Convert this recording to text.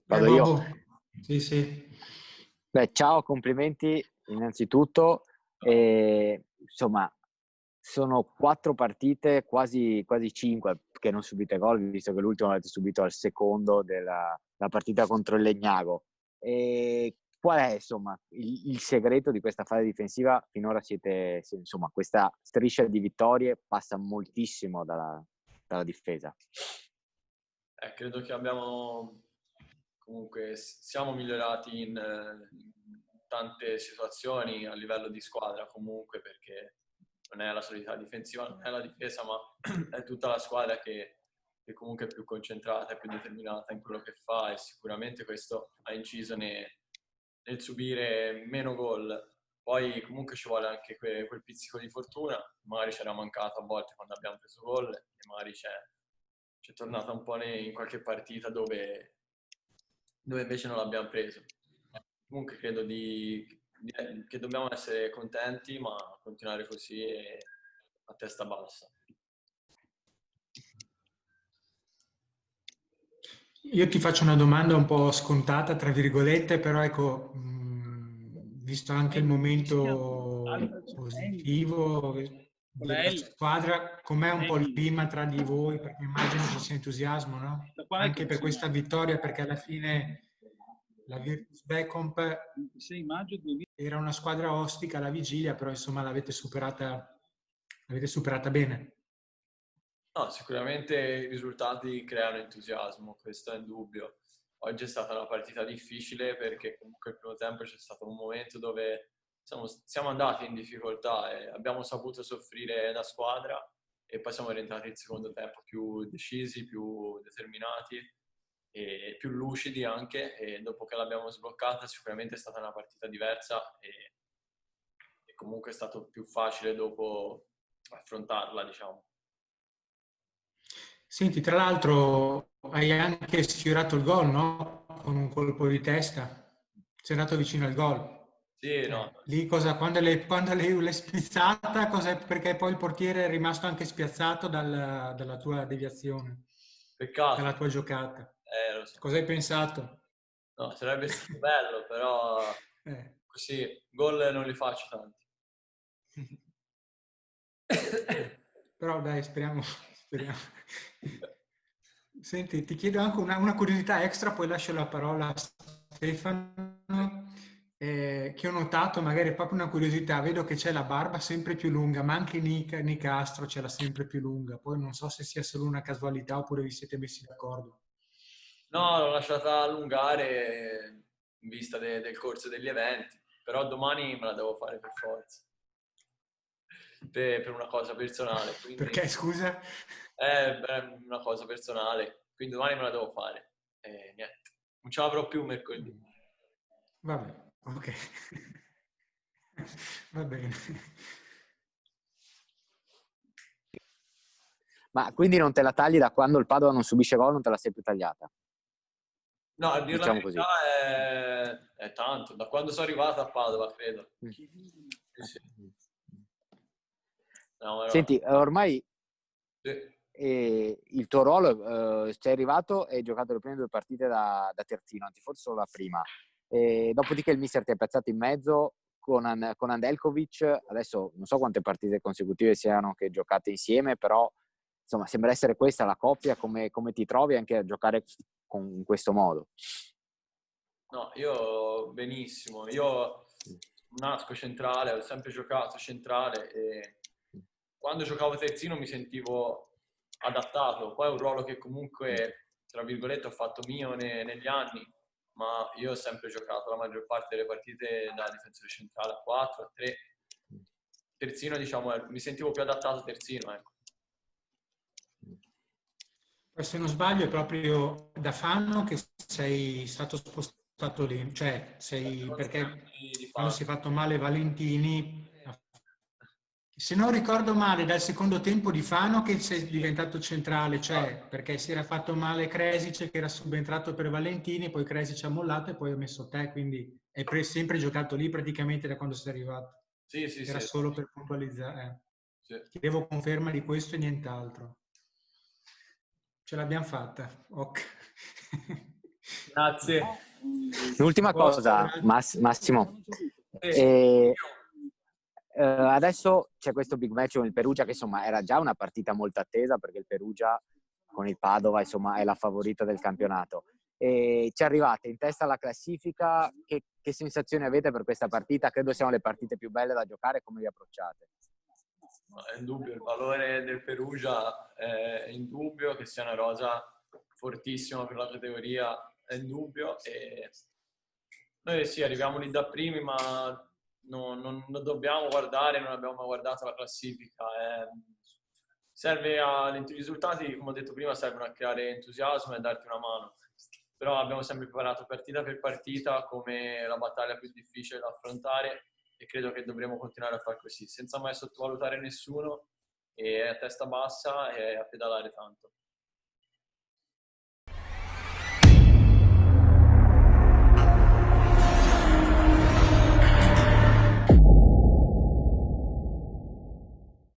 Vado io. Sì, sì. Beh, ciao, complimenti innanzitutto. Insomma, sono 4 partite, quasi 5, che non subite gol, visto che l'ultimo l'avete subito al secondo della la partita contro il Legnago. Qual è, insomma, il segreto di questa fase difensiva? Finora insomma, questa striscia di vittorie passa moltissimo dalla difesa. Credo che comunque siamo migliorati in tante situazioni a livello di squadra comunque, perché non è la solita difensiva, non è la difesa, ma è tutta la squadra che comunque è più concentrata, è più determinata in quello che fa, e sicuramente questo ha inciso nel subire meno gol. Poi comunque ci vuole anche quel pizzico di fortuna, magari c'era mancato a volte quando abbiamo preso gol, e magari c'è tornata un po' in qualche partita dove invece non l'abbiamo preso. Comunque credo che dobbiamo essere contenti, ma continuare così e a testa bassa. Io ti faccio una domanda un po' scontata, tra virgolette, però ecco, visto anche il momento positivo della squadra, com'è un po' il clima tra di voi? Perché immagino ci sia entusiasmo, no? Anche per questa vittoria, perché alla fine la Virtus Becomp era una squadra ostica alla vigilia, però insomma l'avete superata bene. No, sicuramente i risultati creano entusiasmo, questo è indubbio. Oggi è stata una partita difficile perché comunque il primo tempo c'è stato un momento dove siamo andati in difficoltà e abbiamo saputo soffrire da squadra, e poi siamo rientrati il secondo tempo più decisi, più determinati e più lucidi anche, e dopo che l'abbiamo sbloccata sicuramente è stata una partita diversa, e comunque è stato più facile dopo affrontarla, diciamo. Senti, tra l'altro hai anche sfiorato il gol, no? Con un colpo di testa. Sei andato vicino al gol. Sì, no. Lì quando l'hai spizzata, perché poi il portiere è rimasto anche spiazzato dalla tua deviazione, Peccato. dalla tua giocata. Lo so. Cosa hai pensato? No, sarebbe stato bello, però così gol non li faccio tanti. Però dai, speriamo. Senti, ti chiedo anche una curiosità extra, poi lascio la parola a Stefano, che ho notato, magari è proprio una curiosità, vedo che c'è la barba sempre più lunga, ma anche Nicastro ce l'ha sempre più lunga, poi non so se sia solo una casualità oppure vi siete messi d'accordo. No, l'ho lasciata allungare in vista del corso degli eventi, però domani me la devo fare per forza, per una cosa personale. Quindi, perché, scusa? è una cosa personale, quindi domani me la devo fare. E niente, non ce l'avrò più mercoledì. Vabbè, ok. Va bene. Ma quindi non te la tagli da quando il Padova non subisce gol, non te la sei più tagliata? No, a dire la Diciamo verità così. è tanto, da quando sono arrivato a Padova, credo. Sì. No, Senti, ormai sì. il tuo ruolo, sei arrivato e hai giocato le prime 2 partite da terzino, anzi forse solo la prima. Dopodiché il mister ti ha piazzato in mezzo con Andelkovic. Adesso non so quante partite consecutive siano che giocate insieme, però insomma sembra essere questa la coppia. Come ti trovi anche a giocare in questo modo? No, io benissimo. Io nasco centrale, ho sempre giocato centrale, e quando giocavo terzino mi sentivo adattato. Poi è un ruolo che comunque, tra virgolette, ho fatto mio negli anni, ma io ho sempre giocato la maggior parte delle partite da difensore centrale a 4, a 3. Terzino, diciamo, mi sentivo più adattato terzino, ecco. Se non sbaglio è proprio da Fano che sei stato spostato lì, cioè perché quando si è fatto male Valentini, se non ricordo male, dal secondo tempo di Fano che sei diventato centrale, cioè perché si era fatto male Kresic che era subentrato per Valentini, poi Kresic ha mollato e poi ha messo te, quindi hai sempre giocato lì praticamente da quando sei arrivato. Sì, sì, Era sì. solo per puntualizzare. Sì. Chiedevo conferma di questo e nient'altro. Ce l'abbiamo fatta. Ok. Grazie. L'ultima cosa, Massimo. Adesso c'è questo big match con il Perugia che insomma era già una partita molto attesa, perché il Perugia con il Padova insomma è la favorita del campionato. E ci arrivate in testa alla classifica, che sensazioni avete per questa partita? Credo siano le partite più belle da giocare, come vi approcciate? È indubbio, il valore del Perugia è indubbio, che sia una rosa fortissima per la categoria è indubbio, e noi sì, arriviamo lì da primi, ma non dobbiamo guardare, non abbiamo mai guardato la classifica. Serve i risultati, come ho detto prima, servono a creare entusiasmo e a darti una mano. Però abbiamo sempre preparato partita per partita come la battaglia più difficile da affrontare, e credo che dovremo continuare a far così, senza mai sottovalutare nessuno, e a testa bassa e a pedalare tanto.